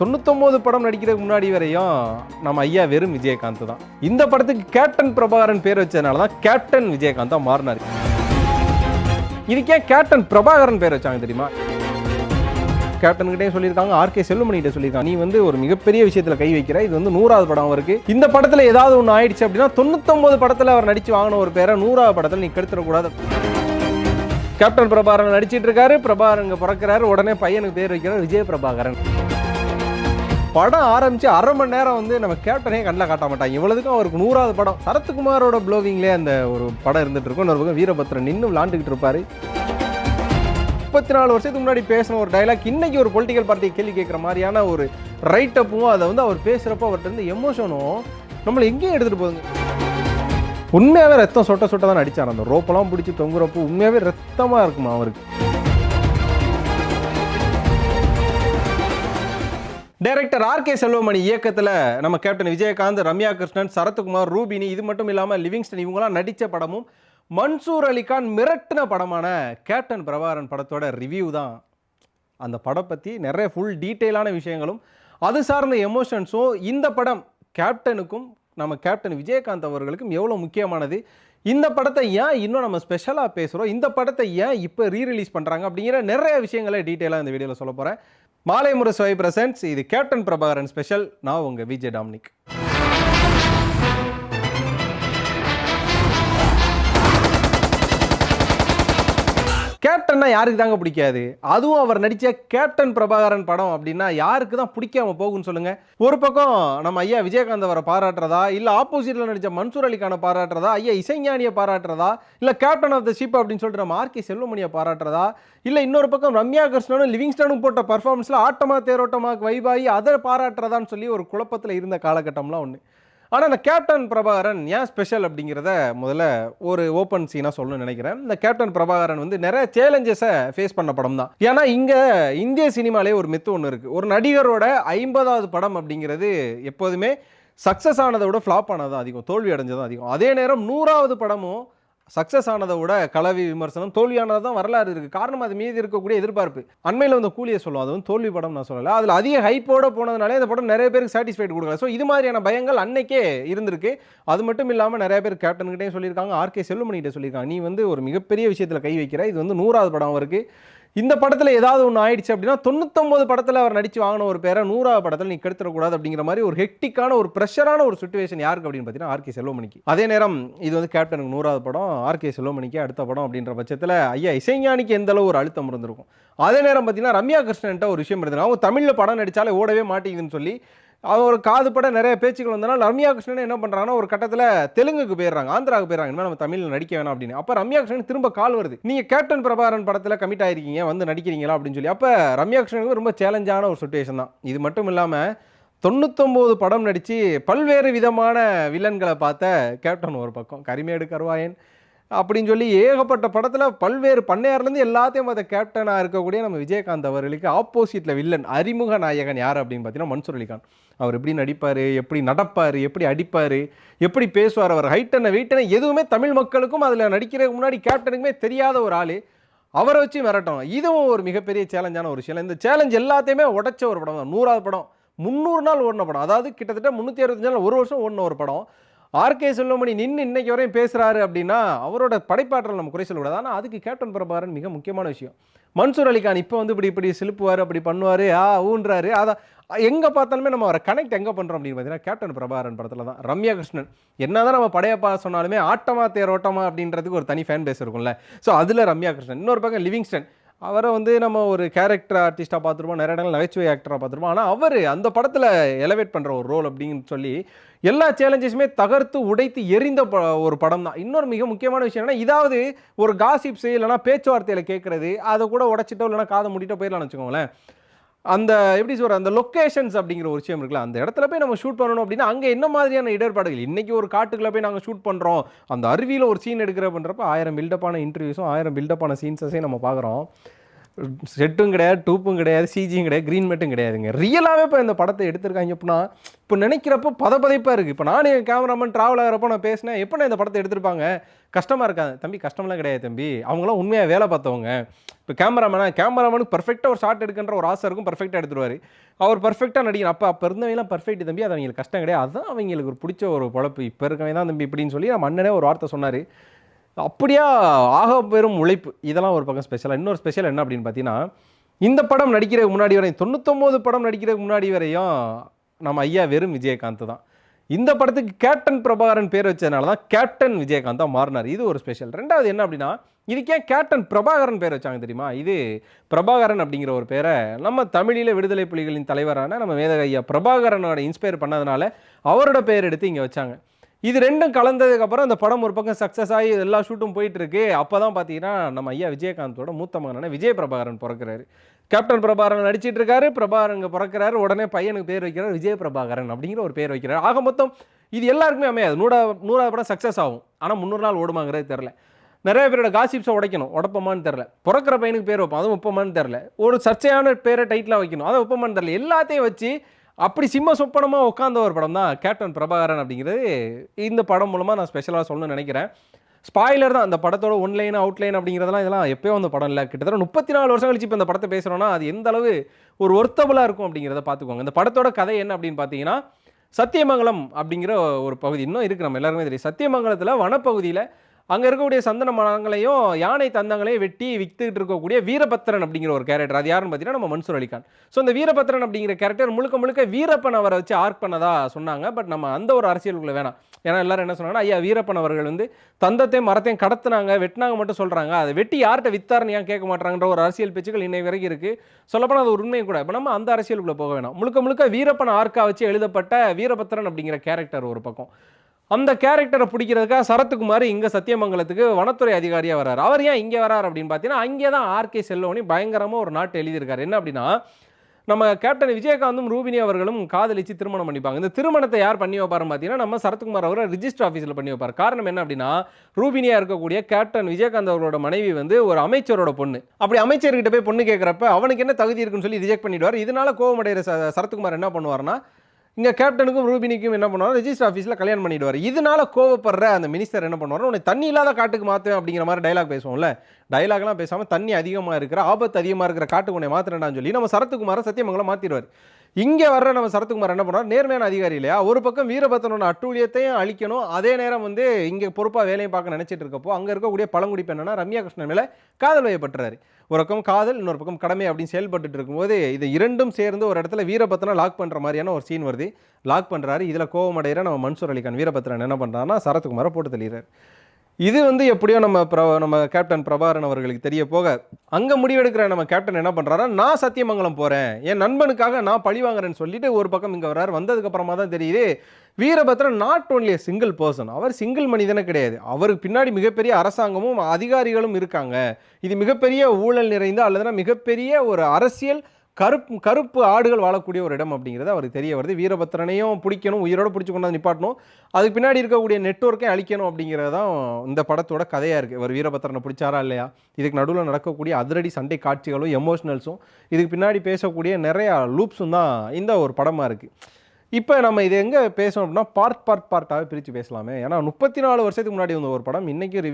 99 படம் நடிக்கிறதுக்கு முன்னாடி வரையும் நம்ம ஐயா வெறும் விஜயகாந்த் தான். இந்த படத்துக்கு கேப்டன் பிரபாகரன் பேர் வச்சதுனால தான் கேப்டன் விஜயகாந்தா மாறினாரு. இதுக்கே கேப்டன் பிரபாகரன் பேர் வச்சாங்க தெரியுமா? கேப்டன் கிட்டே சொல்லியிருக்காங்க, ஆர்கே செல்வமணி கிட்ட சொல்லியிருக்காங்க, நீ வந்து ஒரு மிகப்பெரிய விஷயத்துல கை வைக்கிற, இது வந்து 100வது படம் இருக்கு, இந்த படத்துல ஏதாவது ஒன்று ஆயிடுச்சு அப்படின்னா 99 படத்துல அவர் நடிச்சு வாங்கின ஒரு பேரை 100வது படத்துல நீ கெடுத்துடக்கூடாது. கேப்டன் பிரபாகரன் நடிச்சிட்டு இருக்காரு, பிரபாகரன் பிறக்கிறாரு, உடனே பையனுக்கு பேர் வைக்கிறார் விஜய பிரபாகரன். படம் ஆரம்பிச்சு அரை மணி நேரம் வந்து நம்ம கேப்டனே கண்ணில் காட்ட மாட்டாங்க. இவ்வளவுக்கும் அவருக்கு 100வது படம். சரத்குமாரோட ப்ளோவிங்லேயே அந்த ஒரு படம் இருந்துட்டு இருக்கும். இன்னொரு பக்கம் வீரபத்ரன் நின்று விளாண்டுக்கிட்டு இருப்பாரு. 34 வருஷத்துக்கு முன்னாடி பேசின ஒரு டைலாக் இன்னைக்கு ஒரு பொலிட்டிக்கல் பார்ட்டியை கேள்வி கேட்குற மாதிரியான ஒரு ரைட் அப்பும், அதை வந்து அவர் பேசுகிறப்போ அவர்கிட்ட இருந்து எமோஷனும் நம்மளை எங்கேயும் எடுத்துகிட்டு போகுங்க. உண்மையாகவே ரத்தம் சொட்ட சொட்ட தான் நடித்தார். அந்த ரோப்பெல்லாம் பிடிச்சி தொங்குறப்போ உண்மையாகவே ரத்தமாக இருக்குமா அவருக்கு. டைரக்டர் ஆர்கே செல்வமணி இயக்கத்தில் நம்ம கேப்டன் விஜயகாந்த், ரம்யா கிருஷ்ணன், சரத்குமார், ரூபினி, இது மட்டும் இல்லாமல் லிவிங்ஸ்டன் இவங்களாம் நடித்த படமும் மன்சூர் அலிகான் மிரட்டின படமான கேப்டன் பிரபாகரன் படத்தோட ரிவ்யூ தான். அந்த படம் பற்றி நிறைய ஃபுல் டீட்டெயிலான விஷயங்களும் அது சார்ந்த எமோஷன்ஸும் இந்த படம் கேப்டனுக்கும் நம்ம கேப்டன் விஜயகாந்த் அவர்களுக்கும் எவ்வளோ முக்கியமானது, இந்த படத்தை ஏன் இன்னும் நம்ம ஸ்பெஷலாக பேசுகிறோம், இந்த படத்தை ஏன் இப்போ ரீரிலீஸ் பண்ணுறாங்க அப்படிங்கிற நிறைய விஷயங்களை டீட்டெயிலாக இந்த வீடியோவில் சொல்ல போகிறேன். மாலை முரசு பிரசன்ட்ஸ், இது கேப்டன் பிரபாகரன் ஸ்பெஷல். நான் உங்கள் விஜய் டாமினிக். கேப்டன்னா யாருக்கு தாங்க பிடிக்காது? அதுவும் அவர் நடித்த கேப்டன் பிரபாகரன் படம் அப்படின்னா யாருக்கு தான் பிடிக்காம போகுன்னு சொல்லுங்க. ஒரு பக்கம் நம்ம ஐயா விஜயகாந்த் அவரை பாராட்டுறதா, இல்லை ஆப்போசிட்ல நடித்த மன்சூர் அலிகானை பாராட்டுறதா, ஐயா இசைஞானியை பாராட்டுறதா, இல்லை கேப்டன் ஆஃப் த ஷிப் அப்படின்னு சொல்லிட்டு நம்ம ஆர்கே செல்வமணியை பாராட்டுறதா, இல்லை இன்னொரு பக்கம் ரம்யா கிருஷ்ணனும் லிவிங்ஸ்டனும் போட்ட பர்ஃபார்மன்ஸில் ஆட்டமா தேரோட்டமாக வைபாகி அதை பாராட்டுறதான்னு சொல்லி ஒரு குழப்பத்தில் இருந்த காலகட்டம்லாம் ஒன்று. ஆனால் இந்த கேப்டன் பிரபாகரன் ஏன் ஸ்பெஷல் அப்படிங்கிறத முதல்ல ஒரு ஓப்பன் சீனாக சொல்லணும்னு நினைக்கிறேன். இந்த கேப்டன் பிரபாகரன் வந்து நிறைய சேலஞ்சஸை ஃபேஸ் பண்ண படம் தான். ஏன்னா இங்கே இந்திய சினிமாலே ஒரு மித்து ஒன்று இருக்குது. ஒரு நடிகரோட 50வது படம் அப்படிங்கிறது எப்போதுமே சக்ஸஸ் ஆனதை விட ஃப்ளாப் ஆனது அதிகம், தோல்வி அடைஞ்சதும் அதிகம். அதே நேரம் 100வது படமும் சக்ஸஸ் ஆனதை விட கலவி விமர்சனம் தோல்வியானது தான் வரலாறு இருக்குது. காரணம் அது மீது இருக்கக்கூடிய எதிர்பார்ப்பு. அண்மையில் வந்து கூலியை சொல்லுவோம், அது வந்து தோல்வி படம் நான் சொல்லலை, அதில் அதிக ஹைப்போட போனதுனாலே இந்த படம் நிறைய பேருக்கு சாட்டிஸ்ஃபைட் கொடுக்கல. ஸோ இது மாதிரியான பயங்கள் அன்னைக்கே இருந்திருக்கு. அது மட்டும் இல்லாமல் நிறைய பேர் கேப்டன்கிட்டே சொல்லியிருக்காங்க, ஆர்கே செல்வமணிகிட்ட சொல்லியிருக்காங்க, நீ வந்து ஒரு மிகப்பெரிய விஷயத்தில் கை வைக்கிற, இது வந்து 100வது படம் அவருக்கு, இந்த படத்தில் ஏதாவது ஒன்று ஆயிடுச்சு அப்படின்னா 99 படத்தில் அவர் நடித்து வாங்கின ஒரு பேரை 100வது படத்தில் நீ கெடுத்துடக்கூடாது அப்படிங்கிற மாதிரி ஒரு ஹெக்டிக்கான ஒரு ப்ரெஷரான ஒரு சிச்சுவேஷன் யாருக்கு அப்படின்னு பார்த்தீங்கன்னா ஆர்கே செல்வமணிக்கு. அதே நேரம் இது வந்து கேப்டனுக்கு 100வது படம், ஆர்கே செல்வமணிக்கு அடுத்த படம் அப்படின்ற பட்சத்தில் ஐயா இசைஞானிக்கு எந்த அளவு ஒரு அழுத்தம் இருந்திருக்கும். அதே நேரம் பார்த்தீங்கன்னா ரம்யா கிருஷ்ணன்ட்ட ஒரு விஷயம் இருந்தது, அவங்க தமிழில் படம் நடித்தாலே ஓடவே மாட்டேங்குதுன்னு சொல்லி அவர் காது பட நிறைய பேச்சுக்கள் வந்தனால ரம்யா கிருஷ்ணன் என்ன பண்ணுறாங்கன்னா ஒரு கட்டத்தில் தெலுங்குக்கு போயிடுறாங்க, ஆந்திராவுக்கு போயிடுறாங்க, இனிமேல் நம்ம தமிழில் நடிக்க வேணாம் அப்படின்னு. அப்போ ரம்யா கிருஷ்ணன் திரும்ப கால் வருது, நீங்கள் கேப்டன் பிரபாகரன் படத்தில் கமிட் ஆகிருக்கீங்க, வந்து நடிக்கிறீங்களா அப்படின்னு சொல்லி. அப்போ ரம்யா கிருஷ்ணனுக்கு ரொம்ப சேலஞ்சான ஒரு சுச்சுவேஷன் தான். இது மட்டும் இல்லாமல் 99 படம் நடித்து பல்வேறு விதமான வில்லன்களை பார்த்த கேப்டன் ஒரு பக்கம், கரிமேடு கருவாயன் அப்படின்னு சொல்லி ஏகப்பட்ட படத்தில் பல்வேறு பண்ணையார்லேருந்து எல்லாத்தையும் பார்த்த கேப்டனாக இருக்கக்கூடிய நம்ம விஜயகாந்த் அவர்களுக்கு ஆப்போசிட்டில் வில்லன் அறிமுக நாயகன் யார் அப்படின்னு பார்த்தீங்கன்னா மன்சூர் அலிகான். அவர் எப்படி நடிப்பார், எப்படி நடப்பார், எப்படி அடிப்பார், எப்படி பேசுவார், அவர் ஹைட்டனை வெயிட்டனை எதுவுமே தமிழ் மக்களுக்கும் அதில் நடிக்கிறதுக்கு முன்னாடி கேப்டனுக்குமே தெரியாத ஒரு ஆள், அவரை வச்சு மிரட்டும். இதுவும் ஒரு மிகப்பெரிய சேலஞ்சான ஒரு விஷயம். இந்த சேலஞ்ச் எல்லாத்தையுமே உடைச்ச ஒரு படம் தான் 100வது படம். 300 நாள் ஓடின படம், அதாவது கிட்டத்தட்ட 365 நாள், ஒரு வருஷம் ஓடின ஒரு படம். ஆர்கே செல்வமணி நின்று இன்னைக்கு வரையும் பேசுகிறாரு அப்படின்னா அவரோட படைப்பாற்றல் நம்ம குறை சொல்லக்கூடாது. ஆனால் அதுக்கு கேப்டன் பிரபாகரன் மிக முக்கியமான விஷயம். மன்சூர் அலிகான் இப்போ வந்து இப்படி சிலுப்புவார், அப்படி பண்ணுவார், ஊன்றாரு, அதை எங்கே பார்த்தாலுமே நம்ம அவரை கனெக்ட் எங்கே பண்ணுறோம் அப்படின்னு பார்த்தீங்கன்னா கேப்டன் பிரபாகரன் படத்தில் தான். ரம்யா கிருஷ்ணன் என்ன தான் நம்ம படையப்பா சொன்னாலுமே ஆட்டமா தேரோட்டமா அப்படின்றதுக்கு ஒரு தனி ஃபேன் பேஸ் இருக்கும்ல. ஸோ அதில் ரம்யா கிருஷ்ணன். இன்னொரு பக்கம் லிவிங்ஸ்டன், அவரை வந்து நம்ம ஒரு கேரக்டர் ஆர்டிஸ்ட்டாக பார்த்துருப்போம், நிறைய இடங்கள் நகைச்சுவை ஆக்டராக பார்த்துருப்போம். ஆனால் அவர் அந்த படத்தில் எலவேட் பண்ணுற ஒரு ரோல் அப்படின்னு சொல்லி எல்லா சேலஞ்சஸுமே தகர்த்து உடைத்து எரிந்த ஒரு படம் தான். இன்னொரு மிக முக்கியமான விஷயம் என்னன்னா, இதாவது ஒரு காசிப்ஸ் இல்லைனா பேச்சுவார்த்தையில் கேட்குறது, அதை கூட உடைச்சிட்டோ இல்லைனா காதை மூடிட்டோ போயிடலாம்னு வச்சுக்கோங்களேன். அந்த எப்படி சொல்கிற அந்த லொக்கேஷன்ஸ் அப்படிங்கிற ஒரு விஷயம் இருக்குல்ல, அந்த இடத்துல போய் நம்ம ஷூட் பண்ணணும் அப்படின்னா அங்கே என்ன மாதிரியான இடர்பாடுகள், இன்றைக்கி ஒரு காட்டுக்குள்ளே போய் நாங்கள் ஷூட் பண்ணுறோம், அந்த அருவியில் ஒரு சீன் எடுக்கிற பண்ணுறப்ப 1000 பில்டப்பான இன்டர்வியூஸும் 1000 பில்டப்பான சீன்ஸஸையும் நம்ம பார்க்குறோம். செட்டும் கிடையாது, டூப்பும் கிடையாது, சிஜியும் கிடையாது, க்ரீன் மேட்டும் கிடையாதுங்க. ரியலாகவே இப்போ இந்த படத்தை எடுத்திருக்காங்க அப்படின்னா இப்போ நினைக்கிறப்போ பதப்பதைப்பாக இருக்குது. இப்போ நானே கேமராமேன் ட்ராவல் ஆகிறப்போ நான் பேசினேன், எப்போ இந்த படத்தை எடுத்திருப்பாங்க, கஷ்டமாக இருக்காது தம்பி. கஷ்டம்லாம் கிடையாது தம்பி, அவங்களாம் உண்மையாக வேலை பார்த்தவங்க. இப்போ கேமராமேனுக்கு பர்ஃபெக்டாக ஒரு ஷாட் எடுக்கின்ற ஒரு ஆசை இருக்கும், பர்ஃபெக்டாக எடுத்துருவார். அவர் பர்ஃபெக்டாக நடிக்கணும். அப்போ இருந்தவங்களாம் பர்ஃபெக்ட் தம்பி, அது அவங்களுக்கு கஷ்டம் கிடையாது, அதுதான் அவங்களுக்கு ஒரு பிடிச்ச ஒரு பொழப்பு. இப்போ இருக்கவங்க தான் தம்பி இப்படின்னு சொல்லி நம்ம அண்ணனே ஒரு வார்த்தை சொன்னார். அப்படியா ஆக பெரும் உழைப்பு. இதெல்லாம் ஒரு பக்கம் ஸ்பெஷலாக. இன்னொரு ஸ்பெஷல் என்ன அப்படின்னு பார்த்தீங்கன்னா, இந்த படம் நடிக்கிறதுக்கு முன்னாடி வரையும் 99 படம் நடிக்கிறதுக்கு முன்னாடி வரையும் நம்ம ஐயா வெறும் விஜயகாந்த் தான். இந்த படத்துக்கு கேப்டன் பிரபாகரன் பேர் வச்சதுனால தான் கேப்டன் விஜயகாந்த் தான் மாறினார். இது ஒரு ஸ்பெஷல். ரெண்டாவது என்ன அப்படின்னா, இதுக்கே கேப்டன் பிரபாகரன் பேர் வச்சாங்க தெரியுமா? இது பிரபாகரன் அப்படிங்கிற ஒரு பேரை நம்ம தமிழில் விடுதலை புலிகளின் தலைவரான நம்ம மேதக ஐயா பிரபாகரனோட இன்ஸ்பயர் பண்ணதுனால அவரோட பேர் எடுத்து இங்கே வச்சாங்க. இது ரெண்டும் கலந்ததுக்கப்புறம் அந்த படம் ஒரு பக்கம் சக்ஸஸ் ஆகி எல்லா ஷூட்டும் போயிட்டு இருக்கு. அப்போ தான் பார்த்தீங்கன்னா நம்ம ஐயா விஜயகாந்தோட மூத்த மகனான விஜய் பிரபாகரன் பிறக்கிறாரு. கேப்டன் பிரபாகரன் நடிச்சிட்டு இருக்காரு, பிரபாகரன் பிறக்கிறாரு. உடனே பையனுக்கு பேர் வைக்கிறார், விஜய் பிரபாகரன் அப்படிங்கிற ஒரு பேர் வைக்கிறார். ஆக மொத்தம் இது எல்லாருக்குமே அமையாது. 100வது படம் சக்ஸஸ் ஆகும், ஆனால் 300 நாள் ஓடுமாங்கிறது தெரில. நிறைய பேரோட காசிப்ஸை உடப்பமான்னு தெரில. பிறக்கிற பையனுக்கு பேர் வைப்போம், அதுவும் வைப்பமான்னு தெரில. ஒரு சர்ச்சையான பேரை டைட்டிலாக வைக்கணும், அதை வைப்பமான்னு தெரில. எல்லாத்தையும் வச்சு அப்படி சிம்ம சொப்பனமாக உட்காந்த ஒரு படம் தான் கேப்டன் பிரபாகரன் அப்படிங்கிறது. இந்த படம் மூலமாக நான் ஸ்பெஷலாக சொல்லணும்னு நினைக்கிறேன். ஸ்பாய்லர் தான் அந்த படத்தோட ஒன்லைன் அவுட்லைன் அப்படிங்கிறதெல்லாம் இதெல்லாம் எப்போயோ அந்த படம் இல்லை. கிட்டத்தட்ட 34 வருஷம் கழிச்சு இப்போ இந்த படத்தை பேசுகிறோன்னா அது எந்த அளவு ஒரு ஒர்த்தபுளாக இருக்கும் அப்படிங்கிறத பார்த்துக்கோங்க. இந்த படத்தோட கதை என்ன அப்படின்னு பார்த்தீங்கன்னா, சத்தியமங்கலம் அப்படிங்கிற ஒரு பகுதி இன்னும் இருக்குது, நம்ம எல்லாருமே தெரியும். சத்தியமங்கலத்தில் வனப்பகுதியில் அங்கே இருக்கக்கூடிய சந்தன மரங்களையும் யானை தந்தங்களையும் வெட்டி வித்துக்கிட்டு இருக்கக்கூடிய வீரபத்திரன் அப்படிங்கிற ஒரு கேரக்டர். அது யாருன்னு பார்த்தீங்கன்னா நம்ம மன்சூர் அலிகான். ஸோ இந்த வீரபத்திரன் அப்படிங்கிற கேரக்டர் முழுக்க வீரப்பன் அவரை வச்சு ஆர்க் பண்ணதா சொன்னாங்க. பட் நம்ம அந்த ஒரு அரசியலுக்குள்ள வேணாம். ஏன்னா எல்லாரும் என்ன சொன்னாங்கன்னா, ஐயா வீரப்பன் அவர்கள் வந்து தந்தத்தையும் மரத்தையும் கடத்துனாங்க, வெட்டினாங்க மட்டும் சொல்கிறாங்க, அதை வெட்டி யார்கிட்ட வித்தாருன்னு ஏன் கேட்க மாட்டாங்கன்ற ஒரு அரசியல் பேச்சுக்கள் இன்னை வரைக்கும் இருக்குது. சொல்லப்போனால் அது ஒரு உண்மையும் கூட. இப்போ நம்ம அந்த அரசியலுக்குள்ளே போக வேணாம். முழுக்க வீரப்பன் ஆர்க்கா வச்சு எழுதப்பட்ட வீரபத்திரன் அப்படிங்கிற கேரக்டர் ஒரு பக்கம். அந்த கேரக்டரை பிடிக்கிறதுக்காக சரத்குமார் இங்கே சத்தியமங்கலத்துக்கு வனத்துறை அதிகாரியாக வர்றார். அவர் ஏன் இங்கே வரார் அப்படின்னு பார்த்தீங்கன்னா, அங்கே தான் ஆர்கே செல்வனி பயங்கரமாக ஒரு நாட்டு எழுதியிருக்காரு. என்ன அப்படின்னா, நம்ம கேப்டன் விஜயகாந்தும் ரூபினி அவர்களும் காதலிச்சு திருமணம் பண்ணிப்பாங்க. இந்த திருமணத்தை யார் பண்ணி வைப்பாருன்னு பார்த்தீங்கன்னா, நம்ம சரத்குமார் அவரை ரிஜிஸ்டர் ஆஃபீஸில் பண்ணி வைப்பார். காரணம் என்ன அப்படின்னா, ரூபினியாக இருக்கக்கூடிய கேப்டன் விஜயகாந்த் அவர்களோட மனைவி வந்து ஒரு அமைச்சரோட பொண்ணு. அப்படி அமைச்சர்கிட்ட போய் பொண்ணு கேட்குறப்ப அவனுக்கு என்ன தகுதி இருக்குன்னு சொல்லி ரிஜெக்ட் பண்ணிடுவார். இதனால கோவமடைகிற சரத்குமார் என்ன பண்ணுவார்னா, இங்கே கேப்டனுக்கும் ரூபினிக்கும் என்ன பண்ணுவார், ரெஜிஸ்டர் ஆஃபீஸில் கல்யாணம் பண்ணிடுவார். இதனால கோவப்படுற அந்த மினிஸ்டர் என்ன பண்ணுவார், உன்னை தண்ணி இல்லாத காட்டுக்கு மாற்றுவேன் அப்படிங்கிற மாதிரி டைலாக் பேசுவோம்ல. டைலாக்லாம் பேசாமல் தண்ணி அதிகமாக இருக்கிற ஆபத்து அதிகமாக இருக்கிற காட்டுக்கு உன்னை மாற்றுறேன்னு சொல்லி நம்ம சரத்குமாரை சத்தியமங்கலம் மாற்றிடுவார். இங்கே வர்ற நம்ம சரத்குமார் என்ன பண்ணுவார், நேர்மையான அதிகாரி இல்லையா, ஒரு பக்கம் வீரபத்திரனோட அட்டூழியத்தையும் அழிக்கணும், அதே நேரம் வந்து இங்கே பொறுப்பாக வேலையை பார்க்க நினைச்சிட்டு இருக்கப்போ அங்கே இருக்கக்கூடிய பழங்குடி பெண்ணா ரம்யா கிருஷ்ணன் மேலே காதல் வயப்பட்டுறாரு. ஒரு பக்கம் காதல், இன்னொரு பக்கம் கடமை அப்படின்னு செயல்பட்டு இருக்கும்போது இது இரண்டும் சேர்ந்து ஒரு இடத்துல வீரபத்திரனை லாக் பண்ணுற மாதிரியான ஒரு சீன் வருது. லாக் பண்ணுறாரு. இதில் கோவமடைகிற நம்ம மன்சூர் அலிகான் வீரபத்திரன் என்ன பண்ணுறாருன்னா சரத்குமாரை போட்டு தள்ளிடுறாரு. இது வந்து எப்படியோ நம்ம கேப்டன் பிரபாகரன் அவர்களுக்கு தெரிய போக அங்கே முடிவெடுக்கிற நம்ம கேப்டன் என்ன பண்ணுறாரா, நான் சத்தியமங்கலம் போகிறேன், என் நண்பனுக்காக நான் பழி வாங்குறேன்னு சொல்லிட்டு ஒரு பக்கம் இங்கே வர்றாரு. வந்ததுக்கப்புறமா தான் தெரியுது Veerabhadran not only single person, அவர் சிங்கிள் மனிதனே கிடையாது, அவருக்கு பின்னாடி மிகப்பெரிய அரசாங்கமும் அதிகாரிகளும் இருக்காங்க. இது மிகப்பெரிய ஊழல் நிறைந்த அல்லதுனா மிகப்பெரிய ஒரு அரசியல் கருப்பு ஆடுகள் வாழக்கூடிய ஒரு இடம் அப்படிங்கிறது அவருக்கு தெரிய வருது. வீரபத்திரனையும் பிடிக்கணும், உயிரோடு பிடிச்சி கொண்டாந்து நிப்பாட்டணும், அதுக்கு பின்னாடி இருக்கக்கூடிய நெட்வொர்க்கை அழிக்கணும் அப்படிங்கிறது தான் இந்த படத்தோட கதையாக இருக்குது. ஒரு வீரபத்திரனை பிடிச்சாரா இல்லையா, இதுக்கு நடுவில் நடக்கக்கூடிய அதிரடி சண்டை காட்சிகளும் எமோஷனல்ஸும் இதுக்கு பின்னாடி பேசக்கூடிய நிறையா லூப்ஸும் தான் இந்த ஒரு படமாக இருக்குது. இப்போ நம்ம இது எங்கே பேசணும் அப்படின்னா பார்ட்டாகவே பிரித்து பேசலாமே. ஏன்னா 34 வருஷத்துக்கு முன்னாடி வந்த ஒரு படம் இன்றைக்கும்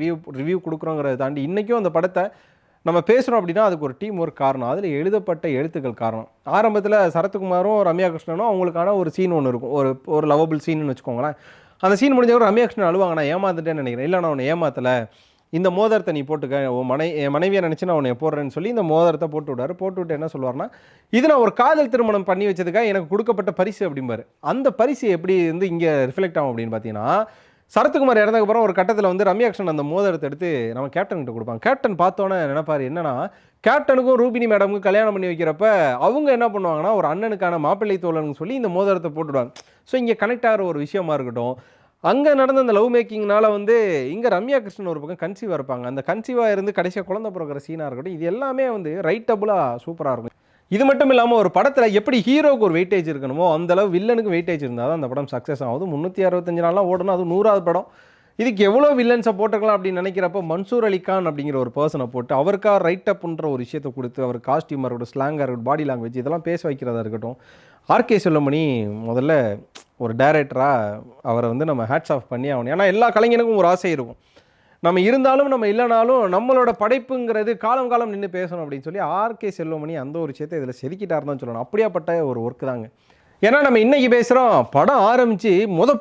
ரிவ்யூ கொடுக்குறோங்கிறத தாண்டி இன்றைக்கும் அந்த படத்தை நம்ம பேசுகிறோம் அப்படின்னா அதுக்கு ஒரு டீம் ஒர்க் காரணம், அதில் எழுதப்பட்ட எழுத்துக்கள் காரணம். ஆரம்பத்தில் சரத்குமாரும் ரம்யா கிருஷ்ணனும் அவங்களுக்கான ஒரு சீன் ஒன்று இருக்கும், ஒரு லவபிள் சீன்னு வச்சுக்கோங்களேன். அந்த சீன் முடிஞ்சவரை ரம்யா கிருஷ்ணன் அழுவாங்க, நான் ஏமாந்துட்டேன்னு நினைக்கிறேன். இல்லை, நான் உன்னை ஏமாத்தலை, இந்த மோதிரத்தை நீ போட்டுக்க, என் மனைவியை நினச்சி நான் உன்னை போடுறேன்னு சொல்லி இந்த மோதிரத்தை போட்டு விட்டார். போட்டுவிட்டு என்ன சொல்லுவார்னா, இது நான் ஒரு காதல் திருமணம் பண்ணி வச்சதுக்காக எனக்கு கொடுக்கப்பட்ட பரிசு அப்படிம்பாரு. அந்த பரிசு எப்படி வந்து இங்கே ரிஃப்ளெக்ட் ஆகும் அப்படின்னு பார்த்தீங்கன்னா, சரத்குமார் இறந்ததுக்கப்புறம் ஒரு கட்டத்தில் வந்து ரம்யா கிருஷ்ணன் அந்த மோதிரத்தை எடுத்து நம்ம கேப்டன்கிட்ட கொடுப்பாங்க. கேப்டன் பார்த்தோன்னே நினைப்பார் என்னன்னா, கேப்டனுக்கும் ரூபினி மேடமுக்கும் கல்யாணம் பண்ணி வைக்கிறப்ப அவங்க என்ன பண்ணுவாங்கன்னா, ஒரு அண்ணனுக்கான மாப்பிள்ளை தோழன்னு சொல்லி இந்த மோதிரத்தை போட்டுடுவாங்க. ஸோ இங்கே கனெக்ட் ஆகிற ஒரு விஷயமா இருக்கட்டும். அங்கே நடந்த அந்த லவ் மேக்கிங்னால வந்து இங்கே ரம்யா கிருஷ்ணன் ஒரு பக்கம் கன்சீவாக இருப்பாங்க. அந்த கன்சீவாக இருந்து கடைசியாக குழந்தை பிறக்கிற சீனாக இருக்கட்டும், இது எல்லாமே வந்து ரைட்டபுளாக சூப்பராக இருக்கும். இது மட்டும் இல்லாமல் ஒரு படத்தில் எப்படி ஹீரோவுக்கு ஒரு வெயிட்டேஜ் இருக்கணுமோ அந்தளவு வில்லனுக்கு வெயிட்டேஜ் இருந்தால் தான் அந்த படம் சக்ஸஸ் ஆகுது. 365 நாள்லாம் ஓடணும், அது 100வது படம். இதுக்கு எவ்வளோ வில்லன்ஸை போட்டிருக்கலாம் அப்படின்னு நினைக்கிறப்ப மன்சூர் அலிகான் அப்படிங்கிற ஒரு பர்சனை போட்டு அவருக்காக ரைட் அப்ன்ற ஒரு விஷயத்தை கொடுத்து அவர் காஸ்டியூமாக இருக்கட்டும், ஸ்லாங்காக இருக்கட்டும், பாடி லாங்குவேஜ் இதெல்லாம் பேச வைக்கிறதா இருக்கட்டும். ஆர்கே செல்வமணி முதல்ல ஒரு டைரக்டராக அவரை வந்து நம்ம ஹேட்ஸ் ஆஃப் பண்ணி ஆகணும். ஏன்னா எல்லா கலைஞனுக்கும் ஒரு ஆசை இருக்கும், நம்ம இருந்தாலும் நம்ம இல்லைனாலும் நம்மளோட படைப்புங்கிறது காலம் காலம் நின்று பேசணும் அப்படின்னு சொல்லி ஆர்கே செல்வமணி அந்த ஒரு விஷயத்தை இதில் செதுக்கிட்டார் தான் சொல்லணும். அப்படியாப்பட்ட ஒரு ஒர்க்கு தாங்க. ஏன்னா நம்ம இன்னைக்கு பேசுகிறோம், படம் ஆரம்பித்து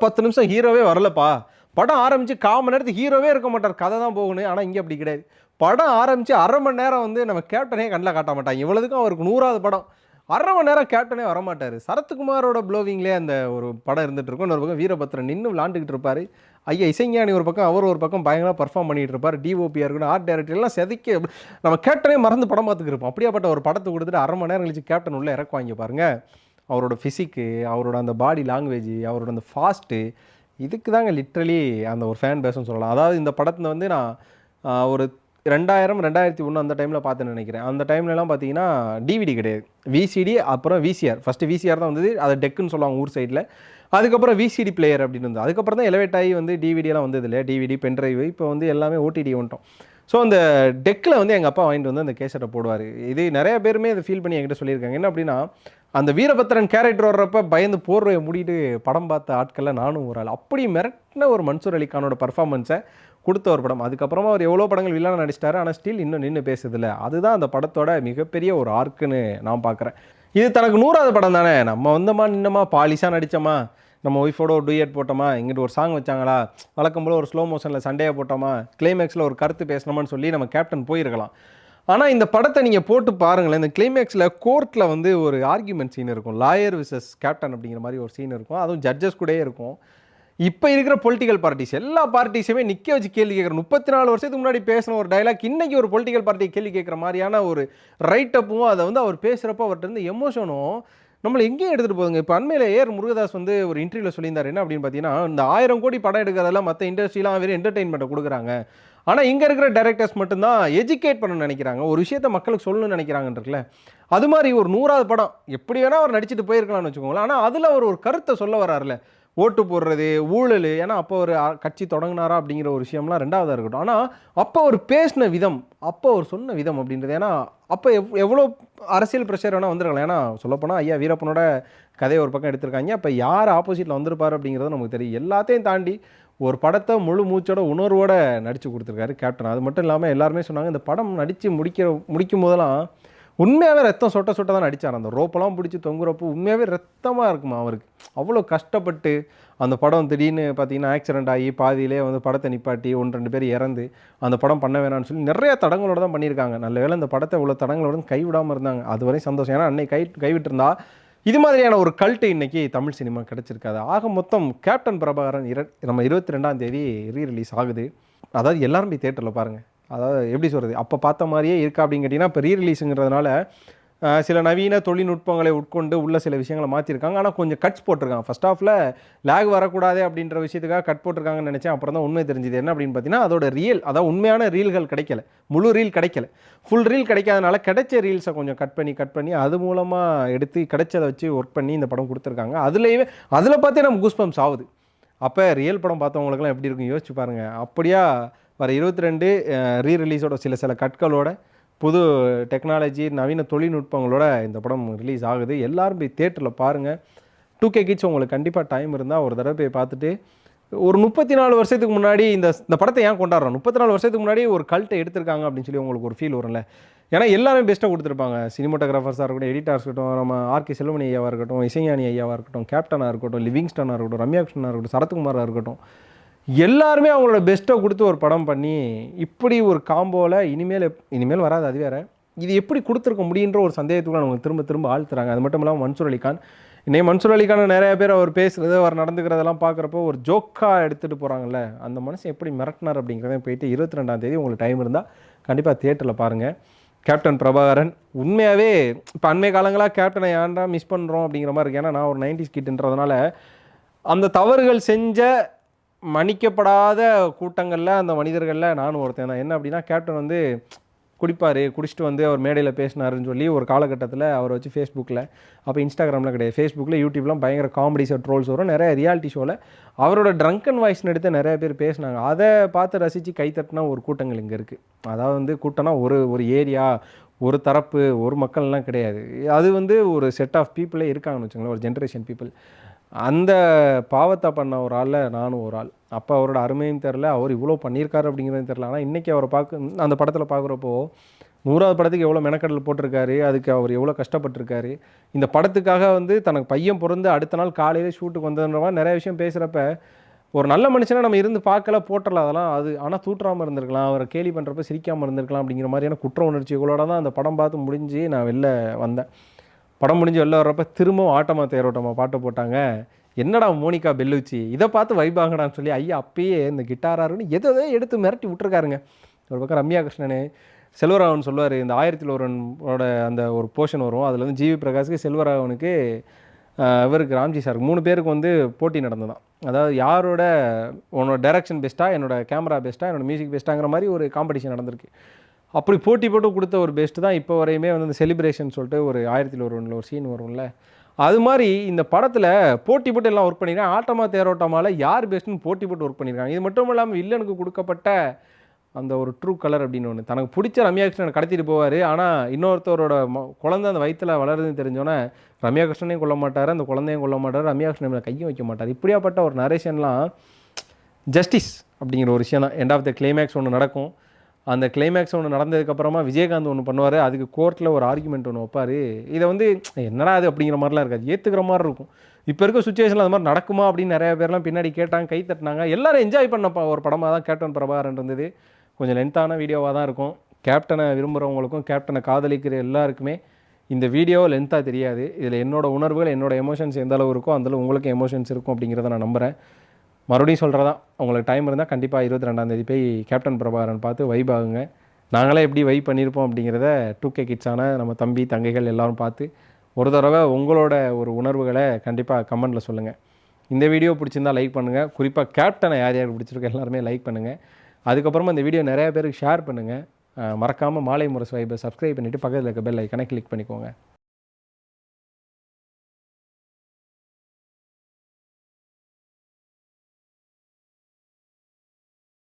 10 நிமிஷம் ஹீரோவே வரலப்பா, படம் ஆரம்பித்து 1/4 மணி நேரத்துக்கு ஹீரோவே இருக்க மாட்டார், கதை தான் போகணும். ஆனால் இங்கே அப்படி கிடையாது. படம் ஆரம்பித்து 1/2 மணி நேரம் வந்து நம்ம கேப்டனே கண்ணில் காட்ட மாட்டாங்க. இவ்வளோதுக்கும் அவருக்கு 100வது படம், 1/2 மணி நேரம் கேப்டனே வரமாட்டார். சரத்குமாரோட ப்ளோவிங்லேயே அந்த ஒரு படம் இருந்துகிட்டு இருக்கும். இன்னொரு பக்கம் வீரபத்ரன் நின்று விளாண்டுக்கிட்டு இருப்பார். ஐயா இசைஞானி ஒரு பக்கம், அவர் ஒரு பக்கம் பயங்கரமாக பர்ஃபார்ம் பண்ணிகிட்டு இருப்பார். டிஓபியாக இருக்கணும், ஆர்ட் டைரக்டர் எல்லாம் செதுக்கி நம்ம கேப்டனே மறந்து படம் பார்த்துக்கு இருப்போம். அப்படியாப்பட்ட ஒரு படத்தை கொடுத்துட்டு 1/2 மணி நேரம் கழிச்சு கேப்டன் உள்ளே இறக்குவாங்க பாருங்கள். அவரோட ஃபிசிக்கு, அவரோட அந்த பாடி லாங்குவேஜ், அவரோட அந்த ஃபாஸ்ட்டு, இதுக்கு தாங்க லிட்ரலி அந்த ஒரு ஃபேன் பேஸ்னு சொல்லலாம். அதாவது இந்த படத்தில் வந்து நான் ஒரு 2000 2001 அந்த டைமில் பார்த்துன்னு நினைக்கிறேன். அந்த டைம்லலாம் பார்த்தீங்கன்னா டிவிடி கிடையாது, விசிடி, அப்புறம் விசிஆர். ஃபஸ்ட்டு விசிஆர் தான் வந்தது, அதை டெக்குன்னு சொல்லுவாங்க ஊர் சைடில். அதுக்கப்புறம் விசிடி பிளேயர் அப்படின்னு வந்து அதுக்கப்புறம் தான் எலவேட் ஆகி வந்து டிவிடியெல்லாம் வந்தது இல்லையா, டிவிடி பென்ட்ரைவ், இப்போ வந்து எல்லாமே ஓடிடி வந்துட்டோம். ஸோ அந்த டெக்கில் வந்து எங்கள் அப்பா வாங்கிட்டு வந்து அந்த கேசட்டை போடுவார். இது நிறைய பேருமே இதை ஃபீல் பண்ணி என்கிட்ட சொல்லியிருக்காங்க. என்ன அப்படின்னா, அந்த வீரபத்ரன் கேரக்டர் வர்றப்ப பயந்து போர்வையை மூடிட்டு படம் பார்த்த ஆட்களில் நானும் ஒரு ஆள். அப்படி மிரட்டின ஒரு மன்சூர் அலிகானோட பர்ஃபார்மன்ஸை கொடுத்த ஒரு படம். அதுக்கப்புறமா அவர் எவ்வளோ படங்கள் வில்லனாக நடிச்சிட்டாரு, ஆனால் ஸ்டில் இன்னும் நின்று பேசுதில்ல. அதுதான் அந்த படத்தோட மிகப்பெரிய ஒரு ஆர்க்குன்னு நான் பார்க்குறேன். இது தனக்கு 100வது படம் தானே, நம்ம வந்தோமா நின்னமா பாலிஷாக நடித்தோமா, நம்ம ஒய்ஃபோட ஒரு டூயட் போட்டோமா, இங்கிட்டு ஒரு சாங் வச்சாங்களா, வழக்கம் போல் ஒரு ஸ்லோ மோஷனில் சண்டையை போட்டோமா, கிளைமேக்ஸில் ஒரு கருத்து பேசணுமான்னு சொல்லி நம்ம கேப்டன் போயிருக்கலாம். ஆனால் இந்த படத்தை நீங்கள் போட்டு பாருங்களேன், இந்த கிளைமேக்ஸில் கோர்ட்டில் வந்து ஒரு ஆர்கியூமெண்ட் சீன் இருக்கும், லாயர் விசஸ் கேப்டன் அப்படிங்கிற மாதிரி ஒரு சீன் இருக்கும். அதுவும் ஜட்ஜஸ் கூடயே இருக்கும். இப்போ இருக்கிற பொலிட்டிக்கல் பார்ட்டிஸ் எல்லா பார்ட்டிஸுமே நிற்க வச்சு கேள்வி கேட்குற, 34 வருஷத்துக்கு முன்னாடி பேசின ஒரு டைலாக் இன்றைக்கி ஒரு பொலிட்டிக்கல் பார்ட்டி கேள்வி கேட்குற மாதிரியான ஒரு ரைட் அப்பும், அதை வந்து அவர் பேசுகிறப்போ அவர்கிட்ட இருந்து எமோஷனும் நம்மளை எங்கேயும் எடுத்துகிட்டு போகுங்க. இப்போ அண்மையில் ஏஆர் முருகதாஸ் வந்து ஒரு இன்டர்வியூவில் சொல்லியிருந்தார். என்ன அப்படின்னு பார்த்தீங்கன்னா, இந்த 1000 கோடி படம் எடுக்கிறதெல்லாம் மற்ற இண்டஸ்ட்ரிலாம் வெறும் என்டர்டெயின்மெண்ட்டை கொடுக்குறாங்க, ஆனால் இங்கே இருக்கிற டைரக்டர்ஸ் மட்டும்தான் எஜுகேட் பண்ணணும்னு நினைக்கிறாங்க, ஒரு விஷயத்தை மக்களுக்கு சொல்லணும்னு நினைக்கிறாங்கன்றதுல. அது மாதிரி ஒரு 100வது படம் எப்படி வேணால் அவர் நடிச்சுட்டு போயிருக்கலாம்னு வச்சுக்கோங்களேன். ஆனால் அதில் ஒரு கருத்தை சொல்ல வராருல, ஓட்டு போடுறது, ஊழல். ஏன்னா அப்போ ஒரு கட்சி தொடங்கினாரா அப்படிங்கிற ஒரு விஷயம்லாம் ரெண்டாவதாக இருக்கட்டும். ஆனால் அப்போ அவர் பேசின விதம், அப்போ அவர் சொன்ன விதம் அப்படின்றது, ஏன்னா அப்போ எவ்வளோ அரசியல் ப்ரெஷர் வேணால் வந்துருக்கலாம். ஏன்னா சொல்லப்போனால் ஐயா வீரப்பனோட கதையை ஒரு பக்கம் எடுத்திருக்காங்க, அப்போ யார் ஆப்போசிட்டில் வந்திருப்பார் அப்படிங்கிறது நமக்கு தெரியும். எல்லாத்தையும் தாண்டி ஒரு படத்தை முழு மூச்சோட உணர்வோடு நடித்து கொடுத்துருக்காரு கேப்டன். அது மட்டும் இல்லாமல் எல்லாருமே சொன்னாங்க, இந்த படம் நடித்து முடிக்கும் போதெல்லாம் உண்மையாகவே ரத்தம் சொட்ட சொட்ட தான் நடித்தார். அந்த ரோப்பெல்லாம் பிடிச்சி தொங்குறப்போ உண்மையாகவே ரத்தமாக இருக்குமா அவருக்கு. அவ்வளோ கஷ்டப்பட்டு அந்த படம் திடீர்னு பார்த்தீங்கன்னா ஆக்சிடென்ட் ஆகி பாதியிலே வந்து படத்தை நிப்பாட்டி 1-2 பேர் இறந்து அந்த படம் பண்ண வேணாம்னு சொல்லி நிறைய தடங்களோடு தான் பண்ணியிருக்காங்க. நல்ல வேளை இந்த படத்தை இவ்வளோ தடங்களோட கைவிடாமல் இருந்தாங்க, அதுவரையும் சந்தோஷம். ஏன்னா அன்னைக்கு கைவிட்டிருந்தா இது மாதிரியான ஒரு கல்ட்டு இன்றைக்கி தமிழ் சினிமா கிடச்சிருக்காது. ஆக மொத்தம் கேப்டன் பிரபாகரன் நம்ம 22ஆம் தேதி ரீரிலீஸ் ஆகுது. அதாவது எல்லாரும் போய் தேட்டரில் பாருங்கள். அதாவது எப்படி சொல்கிறது, அப்போ பார்த்த மாதிரியே இருக்கா அப்படின்னு கேட்டிங்கன்னா, இப்போ ரீரிலீஸுங்கிறதுனால சில நவீன தொழில்நுட்பங்களை உட்கொண்டு உள்ள சில விஷயங்களை மாற்றிருக்காங்க. ஆனால் கொஞ்சம் கட்ஸ் போட்டிருக்காங்க. ஃபஸ்ட் ஆஃபில் லேக் வரக்கூடாது அப்படின்ற விஷயத்துக்காக கட் போட்டிருக்காங்கன்னு நினச்சேன். அப்புறம் தான் உண்மை தெரிஞ்சுது. என்ன அப்படின்னு பார்த்தீங்கன்னா, அதோட அதாவது உண்மையான ரீல்கள் கிடைக்கல, முழு ரீல் கிடைக்கல, ஃபுல் ரீல் கிடைக்காதனால கிடைச்ச ரீல்ஸை கொஞ்சம் கட் பண்ணி அது மூலமாக எடுத்து கிடைச்சதை வச்சு ஒர்க் பண்ணி இந்த படம் கொடுத்துருக்காங்க. அதில் பார்த்தே நம்ம கூஸ்பம்ஸ் ஆகுது. அப்போ ரியல் படம் பார்த்தவங்களுக்குலாம் எப்படி இருக்கும் யோசிச்சு பாருங்கள். அப்படியா வர 22 ரீரிலீஸோட சில கட்களோட புது டெக்னாலஜி நவீன தொழில்நுட்பங்களோட இந்த படம் ரிலீஸ் ஆகுது. எல்லோரும் போய் தேட்டரில் பாருங்கள். 2K கிட்ஸ் உங்களுக்கு கண்டிப்பாக டைம் இருந்தால் ஒரு தடவை போய் பார்த்துட்டு, ஒரு 34 வருஷத்துக்கு முன்னாடி இந்த படத்தை ஏன் கொண்டாடுறோம், 34 வருஷத்துக்கு முன்னாடி ஒரு கல்ட்டை எடுத்திருக்காங்க அப்படின்னு சொல்லி உங்களுக்கு ஒரு ஃபீல் வரும்ல. ஏன்னா எல்லாமே பெஸ்ட்டாக கொடுத்துருப்பாங்க. சினிமாட்டோகிராஃபர்ஸாக இருக்கட்டும், எடிட்டர்ஸ் இருக்கட்டும், நம்ம ஆர்கே செல்வமணி ஐயாவாக இருக்கட்டும், இசைஞானி ஐயாவாக இருக்கட்டும், கேப்டனாக இருக்கட்டும், லிவிங்ஸ்டனாக இருக்கட்டும், ரம்யா கிருஷ்ணனாக இருக்கட்டும், சரத்குமாராக இருக்கட்டும், எல்லாருமே அவங்களோட பெஸ்ட்டை கொடுத்து ஒரு படம் பண்ணி இப்படி ஒரு காம்போவில் இனிமேல் வராது, அது வேறு. இது எப்படி கொடுத்துருக்க முடியுன்ற ஒரு சந்தேகத்துக்குள்ள நமக்கு திரும்ப ஆழ்த்துறாங்க. அது மட்டும் இல்லாமல் மன்சூர் அலிகான், இன்னைக்கு மன்சூர் அலிகான் நிறைய பேர் அவர் பேசுகிறது, அவர் நடந்துக்கிறதெல்லாம் பார்க்குறப்போ ஒரு ஜோக்காக எடுத்துகிட்டு போகிறாங்கல்ல, அந்த மனுஷன் எப்படி மிரட்டினார் அப்படிங்கிறத போயிட்டு 22ஆம் தேதி உங்களுக்கு டைம் இருந்தால் கண்டிப்பாக தியேட்டரில் பாருங்கள். கேப்டன் பிரபாகரன் உண்மையாகவே இப்போ அண்மை காலங்களாக கேப்டனை ஏன்டா மிஸ் பண்ணுறோம் அப்படிங்கிற மாதிரி இருக்கு. ஏன்னா நான் ஒரு 90s கிட்டுன்றதுனால அந்த தவறுகள் செஞ்ச மன்னிக்கப்படாத கூட்டங்களில் அந்த மனிதர்களில் நானும் ஒருத்தன் தான். என்ன அப்படின்னா, கேப்டன் வந்து குடிப்பார், குடிச்சிட்டு வந்து அவர் மேடையில் பேசினாருன்னு சொல்லி ஒரு காலகட்டத்தில் அவரை வச்சு ஃபேஸ்புக்கில், அப்போ இன்ஸ்டாகிராமில் கிடையாது, ஃபேஸ்புக்கில் யூடியூப்லாம் பயங்கர காமெடிஸ் ட்ரோல்ஸ் வரும். நிறைய ரியாலிட்டி ஷோவில் அவரோட ட்ரங்கன் வாய்ஸ்னு எடுத்து நிறைய பேர் பேசினாங்க. அதை பார்த்து ரசித்து கைத்தட்டினா ஒரு கூட்டங்கள் இங்கே இருக்குது. அதாவது வந்து கூட்டம்னா ஒரு ஏரியா, ஒரு தரப்பு, ஒரு மக்கள்லாம் கிடையாது. அது வந்து ஒரு செட் ஆஃப் பீப்புளே இருக்காங்கன்னு வச்சுங்களேன், ஒரு ஜென்ரேஷன் பீப்புள். அந்த பாவத்தை பண்ண ஒரு ஆளில் நானும் ஒரு ஆள். அப்போ அவரோட அருமையும் தெரில, அவர் இவ்வளோ பண்ணியிருக்காரு அப்படிங்கிறதும் தெரில. ஆனால் இன்றைக்கி அவரை அந்த படத்தில் பார்க்குறப்போ 100வது படத்துக்கு எவ்வளோ மெனக்கடல் போட்டிருக்காரு, அதுக்கு அவர் எவ்வளோ கஷ்டப்பட்டிருக்காரு. இந்த படத்துக்காக வந்து தனக்கு பையன் பிறந்து அடுத்த நாள் காலையில் ஷூட்டுக்கு வந்ததுன்ற மாதிரி நிறைய விஷயம் பேசுகிறப்ப, ஒரு நல்ல மனுஷனை நம்ம இருந்து பார்க்கல போட்டலாம் அதெல்லாம். அது ஆனால் தூற்றாமல் இருந்திருக்கலாம், அவரை கேலி பண்ணுறப்ப சிரிக்காமல் இருந்திருக்கலாம் அப்படிங்கிற மாதிரியான குற்ற உணர்ச்சிகளோட தான் அந்த படம் பார்த்து முடிஞ்சு நான் வெளில வந்தேன். படம் முடிஞ்சு வெளில வர்றப்ப திரும்பவும் ஆட்டமா தேரோட்டமா பாட்டு போட்டாங்க. என்னடா மோனிகா பெல்லுச்சி, இதை பார்த்து வைபாங்கடான்னு சொல்லி ஐயா அப்பயே இந்த கிட்டாராருன்னு எதோ எடுத்து மிரட்டி விட்டுருக்காருங்க. ஒரு பக்கம் ரம்யா கிருஷ்ணன், செல்வராகவன் சொல்லுவார், இந்த 1001ஓட அந்த ஒரு போர்ஷன் வரும், அதில் வந்து ஜிவி பிரகாஷ்க்கு, செல்வராகவனுக்கு, இவருக்கு ராம்ஜி சாருக்கு 3 பேருக்கு வந்து போட்டி நடந்ததான். அதாவது யாரோட உன்னோட டைரக்ஷன் பெஸ்ட்டாக, என்னோட கேமரா பெஸ்ட்டாக, என்னோட மியூசிக் பெஸ்ட்டாங்கிற மாதிரி ஒரு காம்படிஷன் நடந்திருக்கு. அப்படி போட்டி போட்டு கொடுத்த ஒரு பெஸ்ட்டு தான் இப்போ வரையுமே வந்து இந்த செலிப்ரேஷன் சொல்லிட்டு ஒரு 1001 ஒரு சீன் வரும்ல, அது மாதிரி இந்த படத்தில் போட்டி போட்டு எல்லாம் ஒர்க் பண்ணியிருக்காங்க. ஆட்டமா தேரோட்டமால யார் பெஸ்ட்டுன்னு போட்டி போட்டு ஒர்க் பண்ணியிருக்காங்க. இது மட்டும் இல்லாமல் வில்லனுக்கு கொடுக்கப்பட்ட அந்த ஒரு ட்ரூ கலர் அப்படின்னு ஒன்று, தனக்கு பிடிச்ச ரம்யா கிருஷ்ணனை கடத்திட்டு போவார். ஆனால் இன்னொருத்தரோட குழந்தை அந்த வயிற்றில் வளருதுன்னு தெரிஞ்சோன்னே ரம்யா கிருஷ்ணனையும் கொல்ல மாட்டார், அந்த குழந்தையும் கொல்ல மாட்டார், ரம்யா கிருஷ்ணன் மேலே கையும் வைக்க மாட்டார். இப்படியாப்பட்ட ஒரு நரேஷன்லாம் ஜஸ்டிஸ் அப்படிங்கிற ஒரு விஷயம் தான். எண்ட் ஆஃப் த கிளைமேக்ஸ் ஒன்று நடக்கும். அந்த கிளைமேக்ஸ் ஒன்று நடந்ததுக்கப்புறமா விஜயகாந்த் ஒன்று பண்ணுவார், அதுக்கு கோர்ட்டில் ஒரு ஆர்குமெண்ட் ஒன்று வைப்பார். இதை வந்து என்னடா அது அப்படிங்கிற மாதிரிலாம் இருக்காது, ஏற்றுக்கிற மாதிரி இருக்கும். இப்போ இருக்க சுச்சுவேஷனில் அது மாதிரி நடக்குமா அப்படின்னு நிறைய பேர்லாம் பின்னாடி கேட்டாங்க, கை தட்டினாங்க. எல்லோரும் என்ஜாய் பண்ணப்பா ஒரு படமாக தான் கேப்டன் பிரபாகரன் இருந்தது. கொஞ்சம் லென்த்தான வீடியோவாக தான் இருக்கும். கேப்டனை விரும்புகிறவங்களுக்கும் கேப்டனை காதலிக்கிற எல்லாருக்குமே இந்த வீடியோ லென்த்தாக தெரியாது. இதில் என்னோட உணர்வுகள், என்னோட எமோஷன்ஸ் எந்த அளவு இருக்கோ அந்தளவு உங்களுக்கு எமோஷன்ஸ் இருக்கும் அப்படிங்கிறத நான் நம்புகிறேன். மறுபடியும் சொல்கிறதா, உங்களுக்கு டைம் இருந்தால் கண்டிப்பாக 22ஆம் தேதி போய் கேப்டன் பிரபாகரன் பார்த்து வைப் ஆகுங்க. நாங்களே எப்படி வைப் பண்ணியிருப்போம் அப்படிங்கிறத 2K கிட்ஸான நம்ம தம்பி தங்கைகள் எல்லோரும் பார்த்து ஒரு தடவை உங்களோட ஒரு உணர்வுகளை கண்டிப்பாக கமெண்ட்டில் சொல்லுங்கள். இந்த வீடியோ பிடிச்சிருந்தால் லைக் பண்ணுங்கள். குறிப்பாக கேப்டனை யார் யார் பிடிச்சிருக்கோ எல்லாருமே லைக் பண்ணுங்கள். அதுக்கப்புறமா இந்த வீடியோ நிறைய பேருக்கு ஷேர் பண்ணுங்கள். மறக்காமல் மாலை முரசு வைபை சப்ஸ்கிரைப் பண்ணிவிட்டு பக்கத்தில் இருக்க பெல் ஐக்கனை கிளிக் பண்ணிக்கோங்க.